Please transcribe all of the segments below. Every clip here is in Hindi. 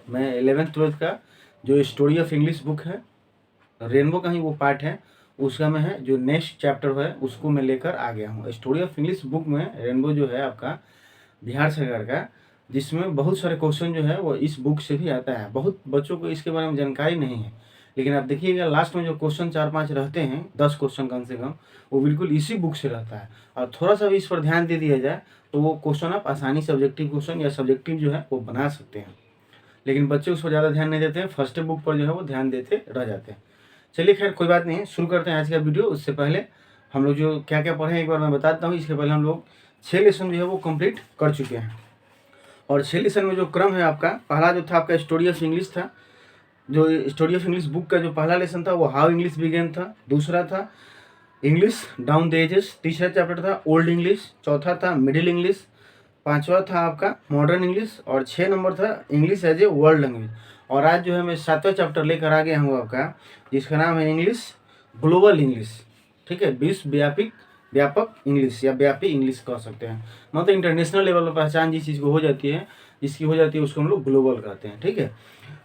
मैं 11th-12th का जो स्टोरी ऑफ इंग्लिश बुक है, रेनबो का ही वो पार्ट है, उसका में है जो नेक्स्ट चैप्टर है उसको मैं लेकर आ गया हूँ। स्टोरी ऑफ इंग्लिश बुक में रेनबो जो है आपका बिहार सरकार का, जिसमें बहुत सारे क्वेश्चन जो है वो इस बुक से भी आता है। बहुत बच्चों को इसके बारे में जानकारी नहीं है, लेकिन आप देखिएगा लास्ट में जो क्वेश्चन 4-5 रहते हैं, 10 क्वेश्चन कम से कम, वो बिल्कुल इसी बुक से रहता है। और थोड़ा सा भी इस पर ध्यान दे दिया जाए तो वो क्वेश्चन आप आसानी से ऑब्जेक्टिव क्वेश्चन या सब्जेक्टिव जो है वो बना सकते हैं। लेकिन बच्चे उस पर ज़्यादा ध्यान नहीं देते हैं, फर्स्ट बुक पर जो है वो ध्यान देते रह जाते हैं। चलिए खैर कोई बात नहीं, शुरू करते हैं आज का वीडियो। उससे पहले हम लोग जो क्या क्या पढ़े हैं एक बार मैं बताता हूँ। इसके पहले हम लोग 6 लेसन जो है वो कंप्लीट कर चुके हैं। और 6 लेसन में जो क्रम है आपका, पहला जो था आपका स्टोरी ऑफ इंग्लिश था। जो स्टोरी ऑफ इंग्लिश बुक का जो पहला लेसन था वो हाउ इंग्लिश बिगेन था। दूसरा था इंग्लिश डाउन द एजेस। तीसरा चैप्टर था ओल्ड इंग्लिश। चौथा था मिडिल इंग्लिश। पांचवा था आपका मॉडर्न इंग्लिश। और 6 नंबर था English as a world language. और आज जो है मैं 7वां चैप्टर लेकर आ गया हूँ आपका, जिसका नाम है इंग्लिश ग्लोबल इंग्लिश। ठीक है, विश्व व्यापक इंग्लिश या व्यापी इंग्लिश कह सकते हैं। मतलब इंटरनेशनल लेवल पर पहचान जिस चीज़ को हो जाती है, जिसकी हो जाती है उसको हम लोग ग्लोबल कहते हैं। ठीक है,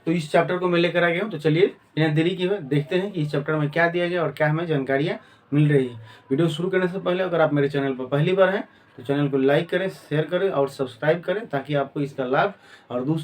तो इस चैप्टर को मैं लेकर आ गया हूँ। तो चलिए बिना देरी किए हुए देखते हैं कि इस चैप्टर में क्या दिया गया और क्या हमें जानकारियाँ मिल रही है। वीडियो शुरू करने से पहले अगर आप मेरे चैनल पर पहली बार हैं तो चैनल को लाइक करें, शेयर करें और सब्सक्राइब करें, ताकि आपको इसका लाभ और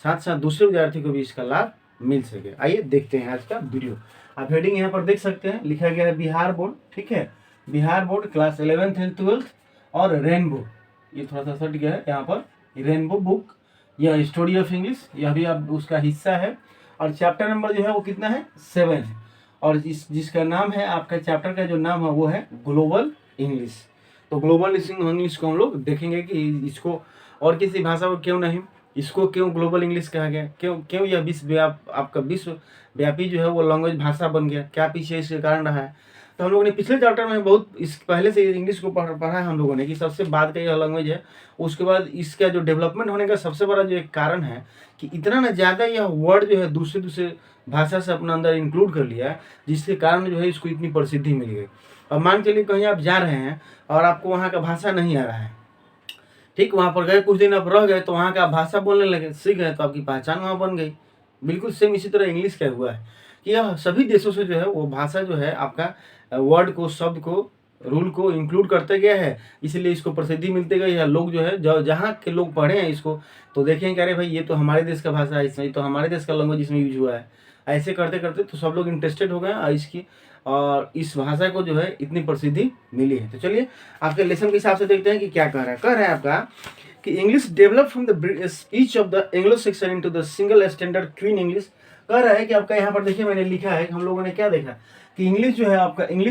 साथ साथ दूसरे विद्यार्थी को भी इसका लाभ मिल सके। आइए देखते हैं आज का वीडियो। आप हेडिंग यहाँ पर देख सकते हैं, लिखा गया है बिहार बोर्ड। ठीक है, Bihar board class 11th and 12th और रेनबो, ये थोड़ा सा सट गया है यहाँ पर, रेनबो बुक, यह स्टोरी ऑफ इंग्लिश, यह भी आप उसका हिस्सा है। और चैप्टर नंबर जो है वो कितना है, 7 है। और जिसका नाम है आपका चैप्टर का जो नाम है वो है ग्लोबल इंग्लिश। तो ग्लोबल इंग्लिश को हम लोग देखेंगे कि इसको और किसी भाषा को क्यों नहीं, इसको क्यों ग्लोबल इंग्लिश कहा गया, क्यों यह आपका विश्व व्यापी जो है वो लैंग्वेज भाषा बन गया, क्या पीछे इसके कारण रहा है। तो हम लोगों ने पिछले चैप्टर में बहुत इस पहले से इंग्लिश को पढ़ा है हम लोगों ने कि सबसे बाद का यह लैंग्वेज है। उसके बाद इसका जो डेवलपमेंट होने का सबसे बड़ा जो एक कारण है कि इतना ना ज़्यादा यह वर्ड जो है दूसरे भाषा से अपना अंदर इंक्लूड कर लिया, जिसके कारण जो है इसको इतनी प्रसिद्धि मिल गई। अब मान चलिए कहीं आप जा रहे हैं और आपको वहाँ का भाषा नहीं आ रहा है, ठीक, वहाँ पर गए, कुछ दिन आप रह गए तो वहाँ का भाषा बोलने लगे, सीख गए, तो आपकी पहचान वहाँ बन गई। बिल्कुल सेम इसी तरह इंग्लिश का हुआ है कि यह सभी देशों से जो है वो भाषा जो है आपका वर्ड को, शब्द को, रूल को इंक्लूड करते गया है, इसलिए इसको प्रसिद्धि मिलते गई है। लोग जो है जहाँ के लोग पढ़े हैं इसको तो देखें कि अरे भाई ये तो हमारे देश का भाषा है, इसमें तो हमारे देश का लैंग्वेज इसमें यूज हुआ है। ऐसे करते करते तो सब लोग इंटरेस्टेड हो गए और इस भाषा को जो है इतनी प्रसिद्धि मिली है। तो चलिए आपके लेसन के हिसाब से देखते हैं कि क्या कह रहा है आपका कि English develop from the speech of the Anglo Saxon into the single standard queen English. कह रहा है कि आपका यहाँ पर देखिए मैंने लिखा है, हम लोगों ने क्या देखा कि इंग्लिश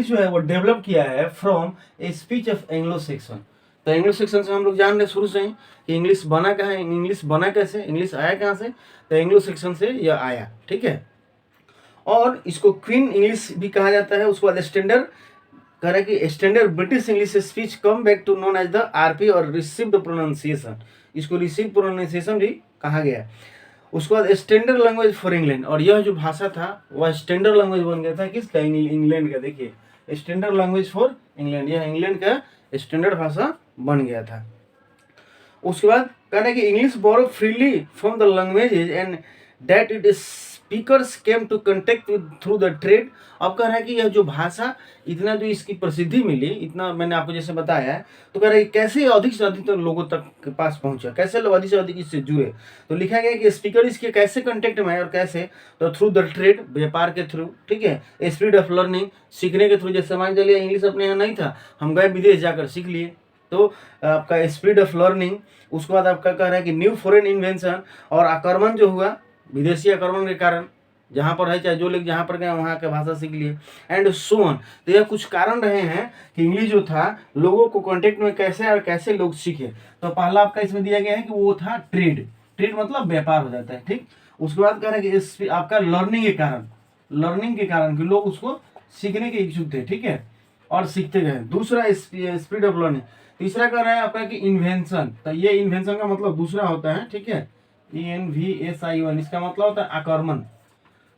जो है वो डेवलप किया है from a speech of Anglo Saxon. तो एंग्लो सेक्शन से हम लोग जान रहे शुरू से ही कि इंग्लिश बना कहाँ है, इंग्लिश बना कैसे, इंग्लिश आया कहाँ से, तो एंग्लो सेक्शन से यह आया। ठीक है, और इसको क्वीन इंग्लिश भी कहा जाता है। उसके बाद स्टैंडर्ड कह रहा है कि standard British English speech come back to known as the RP और रिसीव्ड प्रोनाउंसिएशन, इसको रिसीव प्रोनाउंसिएशन भी कहा गया। उसके बाद स्टैंडर्ड लैंग्वेज फॉर इंग्लैंड, और यह जो भाषा था वह स्टैंडर्ड लैंग्वेज बन गया था किसका, इंग्लैंड का। देखिए स्टैंडर्ड लैंग्वेज फॉर इंग्लैंड, यह इंग्लैंड का स्टैंडर्ड भाषा बन गया था। उसके बाद कह रहा है कि English borrow freely from the languages and that it is speakers came to contact with through the trade. अब कह रहा है कि यह जो भाषा इतना जो इसकी प्रसिद्धि मिली, इतना मैंने आपको जैसे बताया है, तो कह रहा है कैसे अधिक से अधिक लोगों तक के पास पहुंचा, कैसे लोग अधिक से अधिक इससे जुड़े। तो लिखा गया कि स्पीकर इसके कैसे कंटेक्ट में है और कैसे, तो थ्रू द ट्रेड, व्यापार के थ्रू। ठीक है, स्पीड ऑफ लर्निंग, सीखने के थ्रू। जैसे मान चलिए इंग्लिश अपने यहाँ नहीं था, हम गए विदेश जाकर सीख लिए, तो आपका स्पीड ऑफ लर्निंग। उसके बाद आपका कह रहा है कि न्यू फॉरेन इन्वेंशन, और आक्रमण जो हुआ विदेशी आक्रमण के कारण, जहाँ पर है चाहे जो लोग जहाँ पर गए वहाँ का भाषा सीख लिए, एंड सो ऑन। तो यह कुछ कारण रहे हैं कि इंग्लिश जो था लोगों को कांटेक्ट में कैसे और कैसे लोग सीखे। तो पहला आपका इसमें दिया गया है कि वो था ट्रेड मतलब व्यापार हो जाता है। ठीक, उसके बाद कह रहे हैं कि आपका लर्निंग के कारण कि लोग उसको सीखने के इच्छुक थे। ठीक है, और सीखते गए। दूसरा स्पीड ऑफ लर्निंग। तीसरा कह रहा है आपका कि इन्वेंशन, तो ये इन्वेंशन का मतलब दूसरा होता है। ठीक है, ENVSION, इसका मतलब होता है आक्रमण।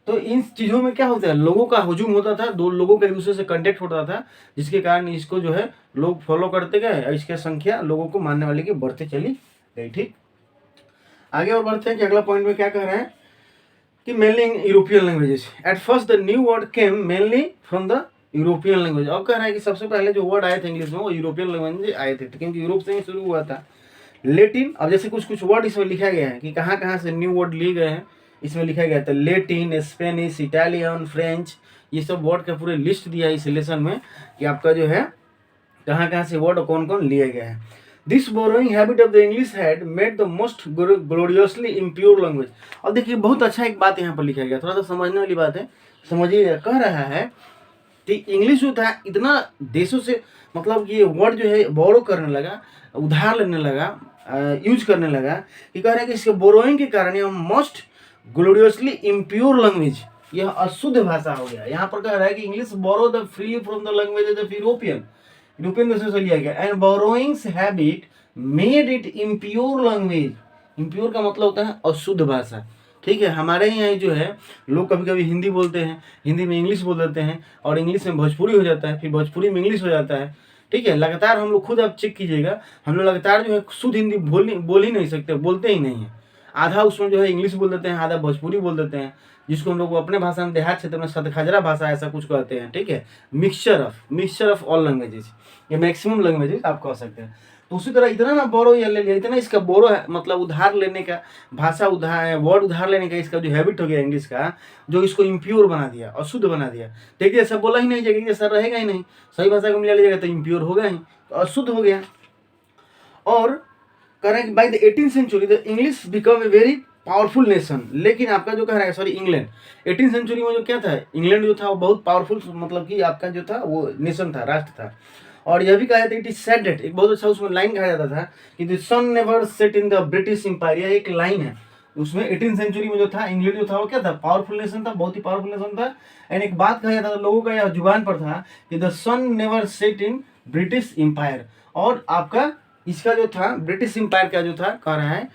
तो इन चीज़ों में क्या होता है, लोगों का हुजूम होता था, दो लोगों का एक दूसरे से कांटेक्ट होता था, जिसके कारण इसको जो है लोग फॉलो करते गए और इसकी संख्या लोगों को मानने वाले की बढ़ते चली गई। ठीक, आगे और बढ़ते हैं कि अगला पॉइंट में क्या कह रहे हैं कि mainly in European languages. At first the new word came mainly from the European language. अब कह रहा है कि सबसे पहले जो वर्ड आए थे इंग्लिश में वो यूरोपियन लैंग्वेज आए थे, क्योंकि यूरोप से ही शुरू हुआ था। लेटिन, अब जैसे कुछ कुछ वर्ड इसमें लिखा गया है कि कहाँ कहाँ से न्यू वर्ड लिए गए हैं, इसमें लिखा गया था लेटिन, स्पेनिश, इटालियन, फ्रेंच, ये सब वर्ड का पूरे लिस्ट दिया है इस लेसन में कि आपका जो है कहाँ कहाँ से वर्ड कौन कौन लिए गए हैं। This borrowing habit of the English had made the most gloriously impure language. और देखिए बहुत अच्छा एक बात यहाँ पर लिखा गया, थोड़ा सा समझने वाली बात है, समझिएगा। कह रहा है कि इंग्लिश जो था इतना देशों से मतलब ये वर्ड जो है बोरो करने लगा, उधार लेने लगा, यूज करने लगा, कि कह रहा है कि इसके बोरोइंग के कारण यह मोस्ट ग्लोरियसली इम्प्योर लैंग्वेज, यह अशुद्ध भाषा हो गया। यहाँ पर कह रहा है कि English borrow the freely from the language of European देशों से लिया गया, and borrowings habit made it impure language. Impure का मतलब होता है अशुद्ध भाषा, ठीक है। हमारे यहाँ जो है लोग कभी कभी हिंदी बोलते हैं, हिंदी में इंग्लिश बोल देते हैं, और इंग्लिश में भोजपुरी हो जाता है, फिर भोजपुरी में इंग्लिश हो जाता है, ठीक है। लगातार हम लोग खुद आप चेक कीजिएगा, हम लोग लगातार जो है शुद्ध हिंदी बोल ही नहीं सकते, बोलते ही नहीं है। आधा उसमें जो है इंग्लिश बोल देते हैं, आधा भोजपुरी बोल देते हैं, जिसको हम लोग अपने भाषा में देहात क्षेत्र में सतखजरा भाषा ऐसा कुछ कहते हैं, ठीक है। मिक्सचर ऑफ ऑल लैंग्वेजेस, ये मैक्सिमम लैंग्वेजेस आप कह सकते हैं। तो उसी तरह इतना ना बोरो ये ले लिया, इतना इसका बोरो है, मतलब उधार लेने का, भाषा उधार, वर्ड उधार लेने का इसका जो हैबिट हो गया इंग्लिश का, जो इसको इम्प्योर बना दिया, अशुद्ध बना दिया। देखिए ऐसा बोला ही नहीं जाएगा, जैसा रहेगा ही नहीं, सही भाषा को मिला लीजिएगा तो इम्प्योर होगा ही, तो अशुद्ध हो गया। और कह रहे हैं कि by the 18th century the English become a very powerful nation. लेकिन आपका जो कह रहा है सॉरी इंग्लैंड, 18th सेंचुरी में जो क्या था, इंग्लैंड जो था वो बहुत पावरफुल, मतलब कि आपका जो था वो नेशन था, राष्ट्र था। और यह भी कहा जाता है इट इज सेड दैट, एक बहुत अच्छा उसमें लाइन कहा जाता था कि the sun never set in the British Empire, यह एक लाइन है उसमें। 18th सेंचुरी में जो था इंग्लैंड जो था वो क्या था, पावरफुल नेशन था, बहुत ही पावरफुल नेशन था। एंड एक बात कहा जाता था, लोगों का यह जुबान पर था कि the sun never set in British Empire. और आपका इसका जो था ब्रिटिश एम्पायर का जो था कह रहा है,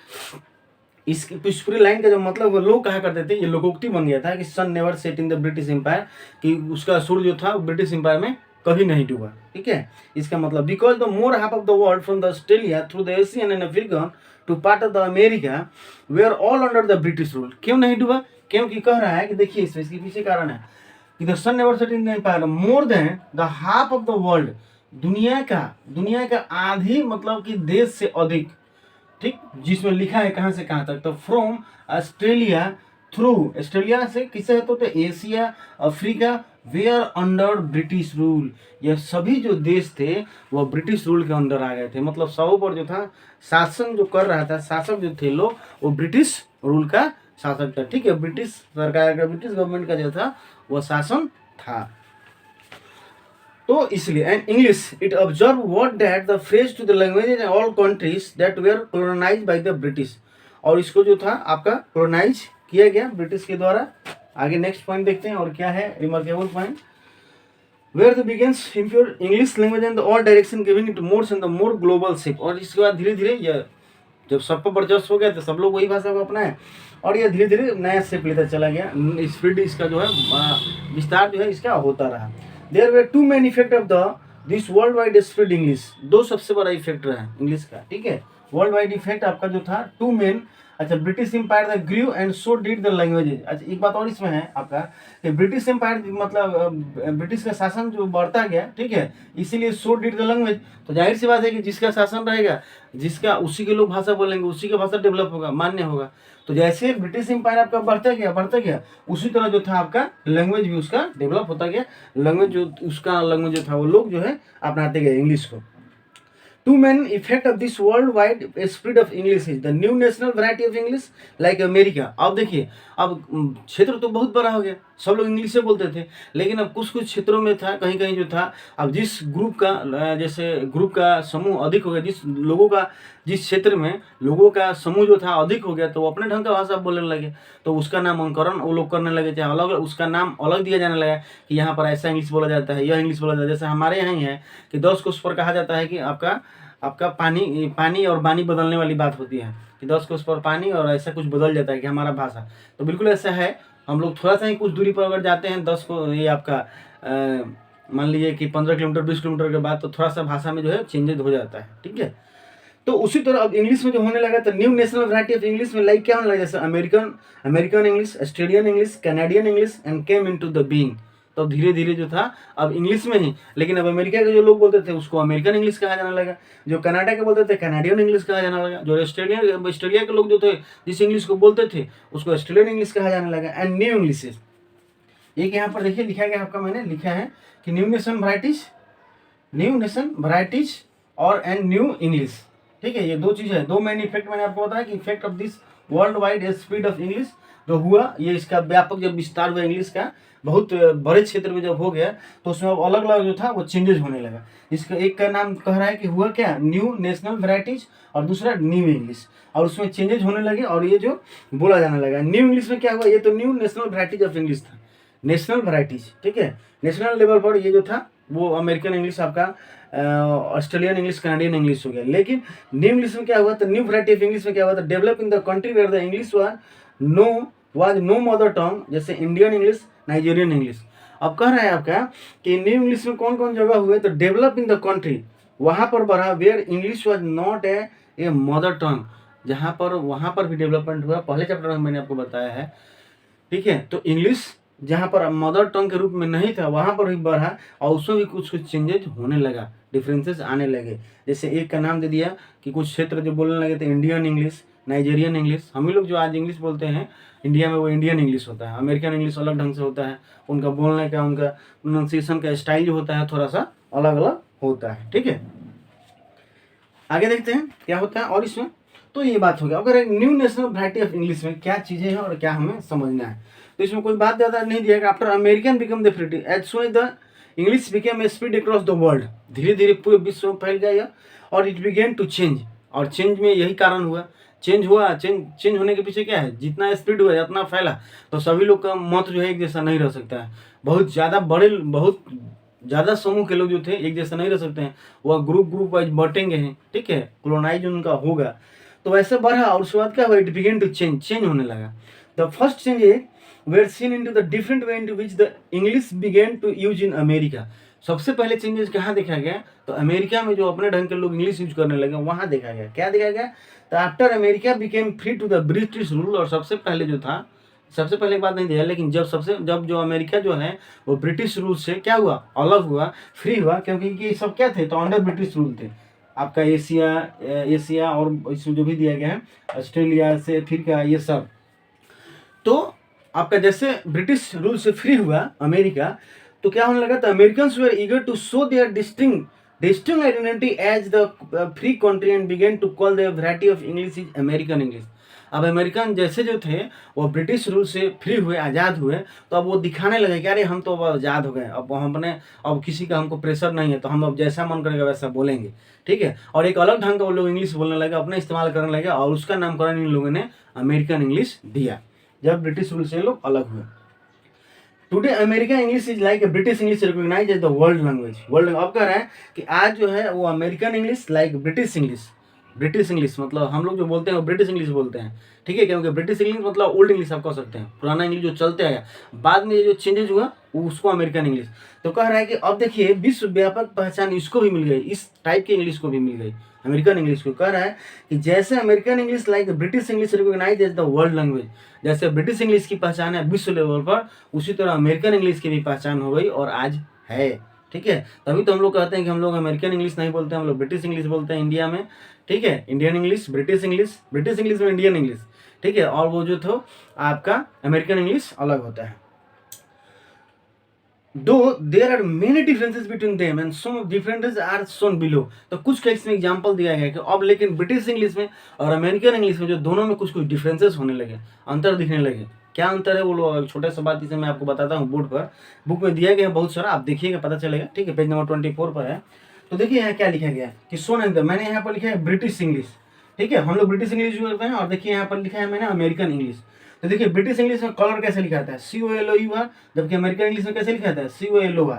इस पूरी लाइन का जो मतलब वो लोग कहा करते थे, ये लोकोक्ति बन गया था कि sun never set in the British Empire, कि उसका सूर्य जो था ब्रिटिश एम्पायर में कभी नहीं डूबा, ठीक है। इसका मतलब because the more half of the world from the Australia through the Asian and African to part of the America they are all under the British rule. क्यों नहीं डूबा, क्योंकि कह रहा है कि देखिए इसके पीछे कारण है कि the sun never set in the empire, more than the half of the world, दुनिया का आधी मतलब कि देश से अधिक, ठीक, जिसमें लिखा है कहाँ से कहाँ तक, तो फ्रॉम ऑस्ट्रेलिया थ्रू, ऑस्ट्रेलिया से किसे तो Asia, Africa, they are under British rule. यह सभी जो देश थे वह ब्रिटिश रूल के अंदर आ गए थे, मतलब सब पर जो था शासन जो कर रहा था, शासक जो थे लोग, वो ब्रिटिश रूल का शासक था, ठीक है। ब्रिटिश सरकार का, ब्रिटिश गवर्नमेंट का जो था वह शासन था। तो इसलिए and English it observe what that the phrase to the languages in all countries that were colonised by the British. और इसको जो था आपका कॉलोनाइज किया गया ब्रिटिश के द्वारा। आगे नेक्स्ट पॉइंट देखते हैं और क्या है remarkable point, where the begins impure English language and the all direction giving it more and the more global ship. और इसके बाद धीरे धीरे यह जब सब पर वर्चस्व हो गया तो सब लोग वही भाषा को अपनाए, और यह धीरे धीरे नया शिप लेता चला गया, स्पीड इसका जो है विस्तार जो है इसका होता रहा। There were two main effect of the this world wide spread English, दो सबसे बड़ा इफेक्ट रहा इंग्लिश का, ठीक है। वर्ल्ड वाइड इफेक्ट आपका जो था टू मेन, अच्छा British Empire the grew and so did the languages. अच्छा एक बात और इसमें है आपका कि ब्रिटिश एम्पायर मतलब ब्रिटिश का शासन जो बढ़ता गया, ठीक है, इसीलिए सो डिड द लैंग्वेज। तो जाहिर सी बात है कि जिसका शासन रहेगा, जिसका उसी के लोग भाषा बोलेंगे, उसी का भाषा डेवलप होगा, मान्य होगा। तो जैसे ब्रिटिश एम्पायर आपका बढ़ता गया उसी तरह जो था आपका लैंग्वेज भी उसका डेवलप होता गया। लैंग्वेज जो उसका लैंग्वेज जो था वो लोग जो है अपनाते गए इंग्लिश को। Two main effect of this worldwide spread of English is the new national variety of English like America। अब देखिए अब क्षेत्र तो बहुत बड़ा हो गया, सब लोग इंग्लिश से बोलते थे, लेकिन अब कुछ कुछ क्षेत्रों में था, कहीं कहीं जो था अब जिस ग्रुप का जैसे ग्रुप का समूह अधिक हो गया, जिस क्षेत्र में लोगों का समूह जो था अधिक हो गया, तो वो अपने ढंग का भाषा बोलने लगे, तो उसका नामांकन वो लोग करने लगे, चाहे अलग उसका नाम अलग दिया जाने लगा कि यहाँ पर ऐसा इंग्लिश बोला जाता है, यह इंग्लिश बोला जाता है। जैसे हमारे यहाँ ही है कि 10 कोस पर कहा जाता है कि आपका पानी और बानी बदलने वाली बात होती है कि 10 कोस पर पानी और ऐसा कुछ बदल जाता है कि हमारा भाषा, तो बिल्कुल ऐसा है। हम लोग थोड़ा सा ही कुछ दूरी पर अगर जाते हैं 10 को ये आपका मान लीजिए कि 15 किलोमीटर 20 किलोमीटर के बाद, तो थोड़ा सा भाषा में जो है चेंजेज हो जाता है, ठीक है। तो उसी तरह अब इंग्लिश में जो होने लगा, तो new national variety of English में लाइक क्या होने लगा, जैसे American English, Australian English, Canadian English and came into the being. तो धीरे धीरे जो था अब इंग्लिश में ही, लेकिन अब अमेरिका के जो लोग बोलते थे उसको अमेरिकन इंग्लिश कहा जाने लगा, जो कनाडा के बोलते थे कैनेडियन इंग्लिश कहा जाने लगा, जो ऑस्ट्रेलिया के लोग जो थे जिस इंग्लिश को बोलते थे उसको ऑस्ट्रेलियन इंग्लिश कहा जाने लगा। एंड न्यू इंग्लिश, एक यहाँ पर देखिए लिखा गया आपका, मैंने लिखा है कि न्यू नेशन वैराइटीज और एंड न्यू इंग्लिश। ठीक है, ये दो चीज़ है, दो मेन इफेक्ट मैंने आपको बताया कि effect of this world wide speed of English जो हुआ, ये इसका व्यापक जब विस्तार हुआ इंग्लिश का बहुत बड़े क्षेत्र में जब हो गया, तो उसमें अब अलग अलग जो था वो चेंजेस होने लगा। इसका एक का नाम कह रहा है कि हुआ क्या, न्यू नेशनल वैराइटीज, और दूसरा न्यू इंग्लिश, और उसमें चेंजेस होने लगे और ये जो बोला जाने लगा। न्यू इंग्लिश में क्या हुआ, ये तो new national varieties of English था, नेशनल वैराइटीज। ठीक है, नेशनल लेवल पर ये जो था वो अमेरिकन इंग्लिश, आपका ऑस्ट्रेलियन इंग्लिश, कनाडियन इंग्लिश हो गया। लेकिन न्यू इंग्लिश में क्या हुआ, तो न्यू वैरायटी ऑफ इंग्लिश में क्या हुआ था, develop in the country where the English was no mother tongue, जैसे इंडियन इंग्लिश, नाइजीरियन इंग्लिश। अब कह रहा है आपका कि न्यू इंग्लिश में कौन कौन जगह हुए, तो डेवलप इन द कंट्री, वहाँ पर बढ़ा, where English was not a mother tongue, जहाँ पर वहाँ पर भी डेवलपमेंट हुआ। पहले चैप्टर में मैंने आपको बताया है। ठीक है, तो इंग्लिश जहाँ पर मदर टंग के रूप में नहीं था वहाँ पर भी बढ़ा, और उसमें भी कुछ कुछ चेंजेज होने लगा, डिफरेंसेस आने लगे। जैसे एक का नाम दे दिया कि कुछ क्षेत्र जो बोलने लगे थे इंडियन इंग्लिश, नाइजीरियन इंग्लिश। हम ही लोग जो आज इंग्लिश बोलते हैं इंडिया में वो इंडियन इंग्लिश होता है, अमेरिकन इंग्लिश अलग ढंग से होता है, उनका बोलने का, उनका प्रोनाउंसिएशन का स्टाइल जो होता है थोड़ा सा अलग अलग होता है। ठीक है, आगे देखते हैं क्या होता है और इसमें। तो ये बात हो गया, अगर एक new national variety of English में क्या चीज़ें हैं और क्या हमें समझना है। तो इसमें कोई बात ज़्यादा नहीं दिया, after American become the free as soon the English became a spread across the world, धीरे धीरे पूरे विश्व में फैल गया और इट बिगेन टू चेंज, और चेंज में यही कारण हुआ, चेंज होने के पीछे क्या है, जितना स्प्रेड हुआ जितना फैला, तो सभी लोग का मत जो है एक जैसा नहीं रह सकता है। बहुत ज़्यादा समूह के लोग जो थे एक जैसा नहीं रह सकते हैं, वह ग्रुप वाइज बटेंगे हैं। ठीक है, कॉलोनाइज उनका होगा, तो वैसे बढ़ा और उसके बाद क्या हुआ, इट बिगेन टू चेंज होने लगा। The first change were seen into the different way into which the English began to use in America. सबसे पहले चेंजेस कहाँ देखा गया, तो अमेरिका में जो अपने ढंग के लोग इंग्लिश यूज करने लगे वहाँ देखा गया। क्या देखा गया, तो after America became free to the British rule, और सबसे पहले जो था, सबसे पहले एक बात नहीं दिया, लेकिन जब जो अमेरिका जो है वो ब्रिटिश रूल से क्या हुआ, अलग हुआ, फ्री हुआ, क्योंकि ये सब क्या थे, तो अंडर ब्रिटिश रूल थे। आपका एशिया और इसमें जो भी दिया गया है ऑस्ट्रेलिया से फिर क्या ये सब, तो आपका जैसे ब्रिटिश रूल से फ्री हुआ अमेरिका, तो क्या होने लगा, तो Americans were eager to show their distinct identity as the free country and began to call the variety of English is American English. अब अमेरिकन जैसे जो थे वो ब्रिटिश रूल से फ्री हुए, आज़ाद हुए, तो अब वो दिखाने लगे कि अरे हम तो अब आज़ाद हो गए, अब किसी का हमको प्रेशर नहीं है, तो हम अब जैसा मन करेगा वैसा बोलेंगे। ठीक है, और एक अलग ढंग का वो लोग इंग्लिश बोलने लगे, अपना इस्तेमाल करने लगे, और उसका नामकरण इन लोगों ने अमेरिकन इंग्लिश दिया, जब ब्रिटिश रूल से लोग अलग हुए। Today American English is like British English recognise as the world language. अब कह रहा है कि आज जो है वो American English like British English मतलब हम लोग जो बोलते हैं वो ब्रिटिश इंग्लिश बोलते हैं। ठीक है, क्योंकि ब्रिटिश इंग्लिश मतलब ओल्ड इंग्लिश आप कह सकते हैं, पुराना इंग्लिश जो चलते आया, बाद में ये जो चेंजेस हुआ उसको अमेरिकन इंग्लिश। तो कह रहा है कि अब देखिए विश्व व्यापक पहचान इसको भी मिल गई, इस टाइप की इंग्लिश को भी मिल गई, अमेरिकन इंग्लिश को। कह रहा है कि जैसे American English like British English recognise as the world language, जैसे ब्रिटिश इंग्लिश की पहचान है विश्व लेवल पर, उसी तरह अमेरिकन इंग्लिश की भी पहचान हो गई और आज है। ठीक है, तभी तो हम लोग कहते हैं कि हम लोग अमेरिकन इंग्लिश नहीं बोलते हैं, हम लोग ब्रिटिश इंग्लिश बोलते हैं इंडिया में। ठीक है, इंडियन इंग्लिश, ब्रिटिश इंग्लिश में इंडियन इंग्लिश। ठीक है, और वो जो था आपका अमेरिकन इंग्लिश अलग होता है। दो there are many differences between them and some differences are shown below. तो कुछ केस में एग्जांपल दिया गया कि अब लेकिन ब्रिटिश इंग्लिश में और अमेरिकन इंग्लिश में जो दोनों में कुछ कुछ डिफरेंसेस होने लगे, अंतर दिखने लगे। क्या अंतर है वो लोग छोटा सा बात इसे मैं आपको बताता हूँ। बोर्ड पर बुक में दिया गया है बहुत सारा, आप देखिएगा पता चलेगा। ठीक है, पेज नंबर 24 पर है। तो देखिए यहाँ क्या लिखा गया है कि सोन एंड मैंने यहाँ पर लिखा है ब्रिटिश इंग्लिश। ठीक है, हम लोग ब्रिटिश इंग्लिश यूज करते हैं, और देखिए यहाँ पर लिखा है मैंने अमेरिकन इंग्लिश। तो देखिए ब्रिटिश इंग्लिश में कलर कैसे लिखा आता है, COLOUR, जबकि अमेरिकन इंग्लिश में कैसे लिखा आता है, COLOR।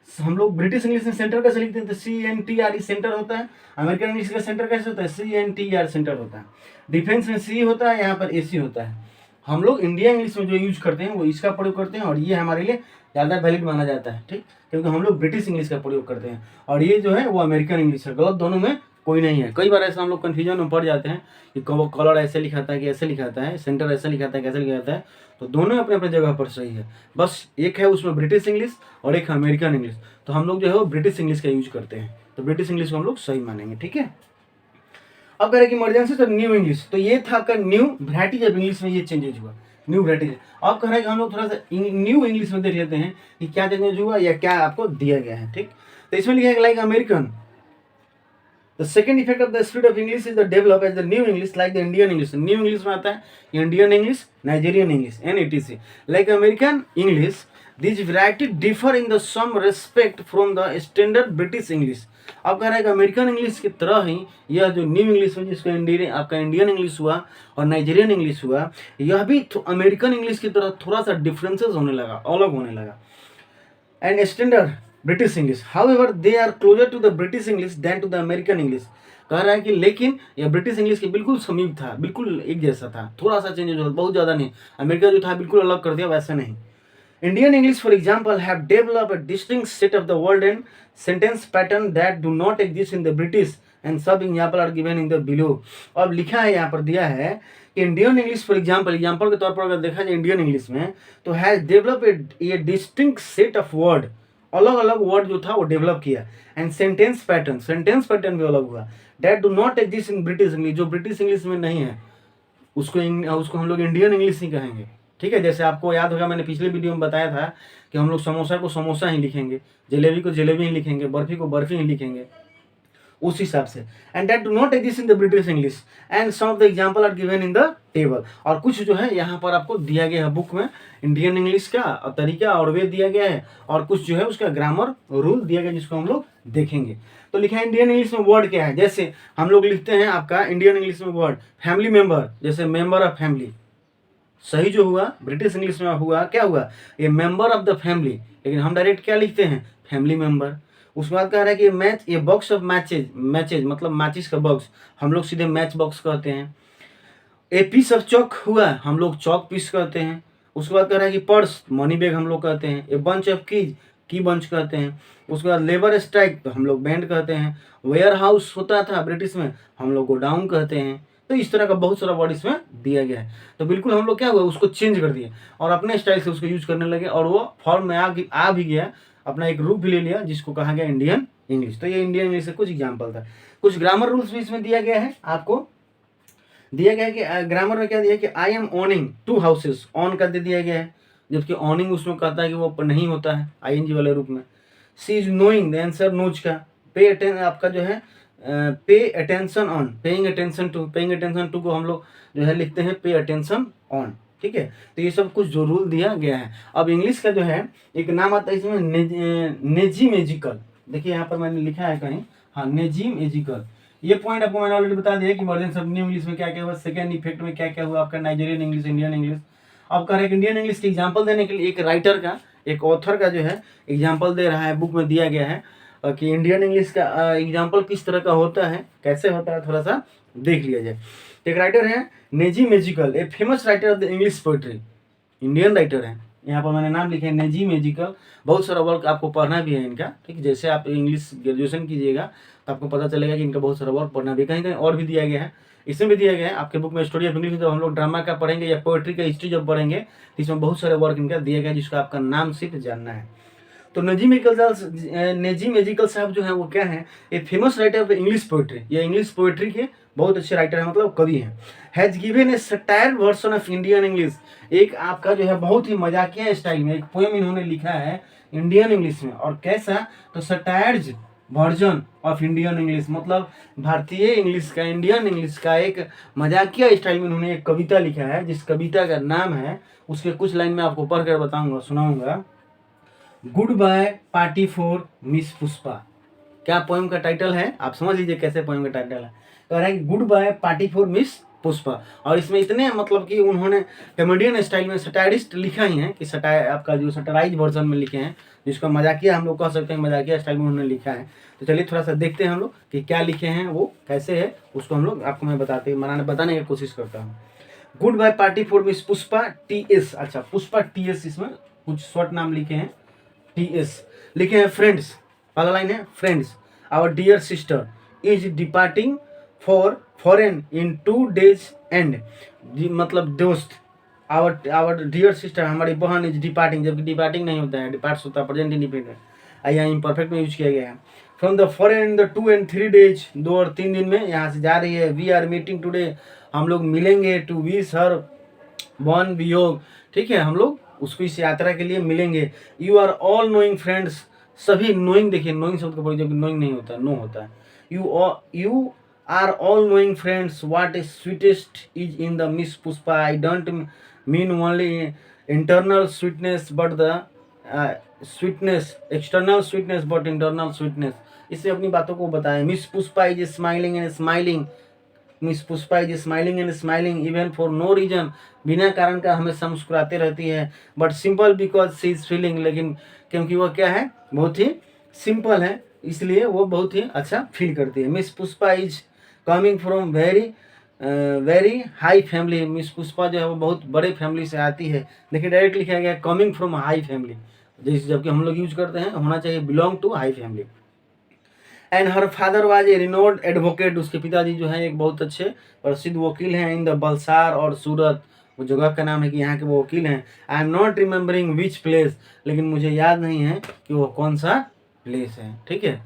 हम लोग ब्रिटिश इंग्लिश में सेंटर कैसे लिखते हैं, तो CNTR सेंटर होता है। अमेरिकन इंग्लिश का सेंटर कैसे होता है, CNTR सेंटर होता है। डिफेंस में C होता है, यहाँ पर AC होता है। हम लोग इंडिया इंग्लिश में जो यूज करते हैं वो इसका प्रयोग करते हैं, और ये हमारे लिए ज़्यादा वैलिड माना जाता है। ठीक, क्योंकि हम लोग ब्रिटिश इंग्लिश का प्रयोग करते हैं, और ये जो है वो अमेरिकन इंग्लिश है। गलत दोनों में कोई नहीं है। कई बार ऐसा हम लोग कन्फ्यूजन में पड़ जाते हैं कि कलर ऐसे लिखा था कि ऐसे लिखा है, सेंटर ऐसे लिखा था कैसे लिखा है। तो दोनों अपने अपने जगह पर सही है, बस एक है उसमें ब्रिटिश इंग्लिश और एक है अमेरिकन इंग्लिश। तो हम लोग जो है वो ब्रिटिश इंग्लिश का यूज करते हैं, तो ब्रिटिश इंग्लिश को हम लोग सही मानेंगे, ठीक है। अब कह रहे कि इमरजेंसी तो न्यू इंग्लिश, तो ये था आपका न्यू वैरायटीज ऑफ इंग्लिश में ये चेंजेज हुआ, न्यू वैरायटीज। अब कह रहे हैं कि हम लोग थोड़ा सा न्यू इंग्लिश में देख लेते हैं कि क्या चेंजेज हुआ या क्या आपको दिया गया है, ठीक। तो इसमें लिखा है like American, the second effect of the split of English is the develop as the new English like the Indian English. New English में आता है Indian English, Nigerian English and etc. Like American English this variety differ in the some respect from the standard British English. अब कह रहा है कि अमेरिकन इंग्लिश की तरह ही यह जो न्यू इंग्लिश है जिसका आपका इंडियन इंग्लिश हुआ और नाइजीरियन इंग्लिश हुआ, यह भी अमेरिकन इंग्लिश की तरह थोड़ा सा डिफरेंसेस होने लगा, अलग होने लगा। And standard British English however they are closer to the British English than to the American English. कह रहा है कि लेकिन यह ब्रिटिश इंग्लिश के बिल्कुल समीप था, बिल्कुल एक जैसा था, थोड़ा सा चेंज हो, बहुत ज़्यादा नहीं। अमेरिका जो था बिल्कुल अलग कर दिया, वैसा नहीं। Indian English, for example, have developed a distinct set of the word and sentence pattern that do not exist in the British, and सब example are given in the below। अब लिखा है यहाँ पर दिया है कि इंडियन इंग्लिश फॉर एग्जाम्पल के तौर पर अगर देखा जाए इंडियन इंग्लिश में, तो has develop a distinct set of word, अलग अलग वर्ड जो था वो डेवलप किया, एंड सेंटेंस पैटर्न भी अलग हुआ, that do not exist in British English, जो ब्रिटिश इंग्लिश में नहीं है उसको हम लोग इंडियन इंग्लिश ही कहेंगे, ठीक है। जैसे आपको याद होगा मैंने पिछले वीडियो में बताया था कि हम लोग समोसा को समोसा ही लिखेंगे, जलेबी को जलेबी ही लिखेंगे, बर्फी को बर्फी ही लिखेंगे, उस हिसाब से। And that do not exist in the British English and some of the example are given in the table. और कुछ जो है यहाँ पर आपको दिया गया है बुक में इंडियन इंग्लिश का तरीका और वे दिया गया है, और कुछ जो है उसका ग्रामर रूल दिया गया जिसको हम लोग देखेंगे। तो लिखा है इंडियन इंग्लिश में वर्ड क्या है, जैसे हम लोग लिखते हैं आपका इंडियन इंग्लिश में वर्ड फैमिली मेंबर, जैसे मेंबर ऑफ फैमिली, सही जो हुआ ब्रिटिश इंग्लिश में हुआ क्या हुआ, ये मेंबर ऑफ द फैमिली, लेकिन हम डायरेक्ट क्या लिखते हैं फैमिली मेंबर। उसके बाद कह रहा है कि मैच, ये बॉक्स ऑफ मैचेज मतलब माचिस का बॉक्स, हम लोग सीधे मैच बॉक्स कहते हैं। ए पीस ऑफ चौक हुआ, हम लोग चौक पीस कहते हैं। उसके बाद कह रहा है कि पर्स मनी बैग हम लोग कहते हैं। ए बंच ऑफ कीज की बंच कहते हैं। उसके बाद लेबर स्ट्राइक तो हम लोग बैंड कहते हैं। वेयर हाउस होता था ब्रिटिश में, हम लोग गोडाउन कहते हैं। तो इस तरह का बहुत सारा वर्ड इसमें दिया गया है। तो बिल्कुल हम लोग क्या हुआ उसको चेंज कर दिए और अपने स्टाइल से उसको यूज करने लगे, और वो फॉर्म में आ भी गया, अपना एक रूप भी ले लिया जिसको कहा गया इंडियन इंग्लिश। तो ये इंडियन इंग्लिश से कुछ एग्जाम्पल था। कुछ ग्रामर रूल्स भी इसमें दिया गया है, आपको दिया गया है कि ग्रामर में क्या दिया कि I am owning 2 houses, on कर दे दिया गया है, जबकि ऑनिंग उसमें कहता है कि वो नहीं होता है आईएनजी वाले रूप में। She is knowing the answer knows का। पे अटेंशन आपका जो है pay attention on, paying attention to को हम लोग जो है लिखते हैं पे अटेंशन ऑन, ठीक है। तो ये सब कुछ जो रूल दिया गया है। अब इंग्लिश का जो है एक नाम आता है इसमें नेजीमेजिकल, देखिए यहाँ पर मैंने लिखा है कहीं, हाँ नेजीमेजिकल। ये पॉइंट आपको मैंने ऑलरेडी बता दिया कि मॉडर्न सब न्यू इंग्लिश में क्या क्या हुआ, सेकेंड इफेक्ट में क्या क्या हुआ आपका नाइजीरियन इंग्लिश, इंडियन इंग्लिश। अब कह रहे हैं इंडियन इंग्लिश की एग्जाम्पल देने के लिए एक राइटर का, एक ऑथर का जो है एग्जाम्पल दे रहा है, बुक में दिया गया है कि इंडियन इंग्लिश का एग्जाम्पल किस तरह का होता है, कैसे होता है, थोड़ा सा देख लिया जाए। एक राइटर है नेजीमेजिकल, a famous writer of the English poetry, Indian writer है। यहाँ पर मैंने नाम लिखा है नेजीमेजिकल। बहुत सारा वर्क आपको पढ़ना भी है इनका, ठीक है। जैसे आप इंग्लिश ग्रेजुएशन कीजिएगा तो आपको पता चलेगा कि इनका बहुत सारा वर्क पढ़ना भी, कहीं कहीं और भी दिया गया है, इसमें भी दिया गया है। आपके बुक में स्टोरी ऑफ इंग्लिश जब हम लोग ड्रामा का पढ़ेंगे या पोएट्री का हिस्ट्री जब पढ़ेंगे तो इसमें बहुत सारे वर्क इनका दिया गया है जिसका आपका नाम सिर्फ जानना है। तो नेजीमेजिकल साहब जो है वो क्या है, ए famous writer of English poetry, ये इंग्लिश पोएट्री के बहुत अच्छे राइटर है, मतलब कवि हैं। Has given A satire version of Indian English, एक आपका जो है बहुत ही मजाकिया स्टाइल में एक पोएम इन्होंने लिखा है इंडियन इंग्लिश में। और कैसा, तो satires version of Indian English, मतलब भारतीय इंग्लिश का, इंडियन इंग्लिश का एक मजाकिया स्टाइल में उन्होंने एक कविता लिखा है, जिस कविता का नाम है, उसके कुछ लाइन में आपको पढ़कर बताऊंगा, सुनाऊंगा। Goodbye party for Miss Pushpa. क्या पोएम का टाइटल है, आप समझ लीजिए कैसे पोएम का टाइटल है। कह रहा है कि goodbye party for Miss Pushpa, और इसमें इतने मतलब कि उन्होंने कॉमेडियन स्टाइल में सटायरिस्ट लिखा ही है कि सटायर आपका जो सटाराइज वर्जन में लिखे हैं, जिसका मजाकिया हम लोग कह सकते हैं, मजाकिया स्टाइल में उन्होंने लिखा है। तो चलिए थोड़ा सा देखते हैं हम लोग कि क्या लिखे हैं, वो कैसे है, उसको हम लोग आपको मैं बताने की कोशिश करता हूँ। Goodbye party for Miss Pushpa TS, अच्छा पुष्पा TS, इसमें कुछ शॉर्ट नाम लिखे हैं, TS लिखे हैं। फ्रेंड्स, पहला लाइन है friends our dear sister is departing for foreign in 2 days and, मतलब दोस्त, आवर डियर सिस्टर, हमारी बहन इज डिपार्टिंग, जबकि डिपार्टिंग नहीं होता है, डिपार्ट्स होता है प्रेजेंट इंडिपेंडेंट, यहाँ इम्परफेक्ट में यूज किया गया है। From the foreign in the 2 and 3 days, 2 और 3 दिन में यहाँ से जा रही है। वी आर मीटिंग टुडे, हम लोग मिलेंगे। टू विश हर वन वियोग, ठीक है, हम लोग उसको इस यात्रा के लिए मिलेंगे। You are all knowing friends, सभी नोइंग, देखिए नोइंग शब्द का प्रयोग जब नोइंग नहीं होता, नो होता है। You are all knowing friends, what is sweetest is in the Miss Pushpa, I don't mean only internal sweetness but the sweetness, external sweetness but internal sweetness. इससे अपनी बातों को बताएं। Miss Pushpa is smiling and smiling, Miss Pushpa is smiling and smiling even for no reason, बिना कारण का हमेशा मुस्कुराते रहती है। But simple because she is feeling, लेकिन क्योंकि वो क्या है, बहुत ही सिंपल है, इसलिए वो बहुत ही अच्छा फील करती है। Miss Pushpa is coming from very high family, miss Pushpa जो है वो बहुत बड़े फैमिली से आती है। देखिए डायरेक्ट लिखा गया कमिंग फ्रॉम हाई फैमिली, जैसे जबकि हम लोग यूज करते हैं होना चाहिए belong to high family. And her father was a renowned advocate, उसके पिताजी जो है एक बहुत अच्छे प्रसिद्ध वकील हैं। इन द बलसार और सूरत, वो जगह का नाम है कि यहाँ के वो वकील हैं। I am not remembering which place, लेकिन मुझे याद नहीं है कि वो कौन सा प्लेस है, ठीक है।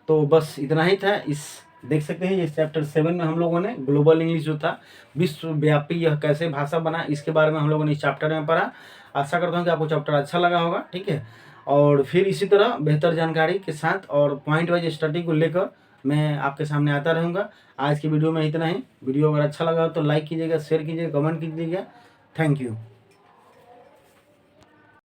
तो बस इतना ही था। इस देख सकते हैं ये चैप्टर 7 में हम लोगों ने ग्लोबल इंग्लिश जो था, विश्वव्यापी यह कैसे भाषा बना, इसके बारे में हम लोगों ने इस चैप्टर में पढ़ा। आशा करता हूँ कि आपको चैप्टर अच्छा लगा होगा, ठीक है। और फिर इसी तरह बेहतर जानकारी के साथ और पॉइंट वाइज स्टडी को लेकर मैं आपके सामने आता रहूँगा। आज की वीडियो में इतना ही। वीडियो अगर अच्छा लगा हो तो लाइक कीजिएगा, शेयर कीजिएगा, कमेंट कीजिएगा। Thank you.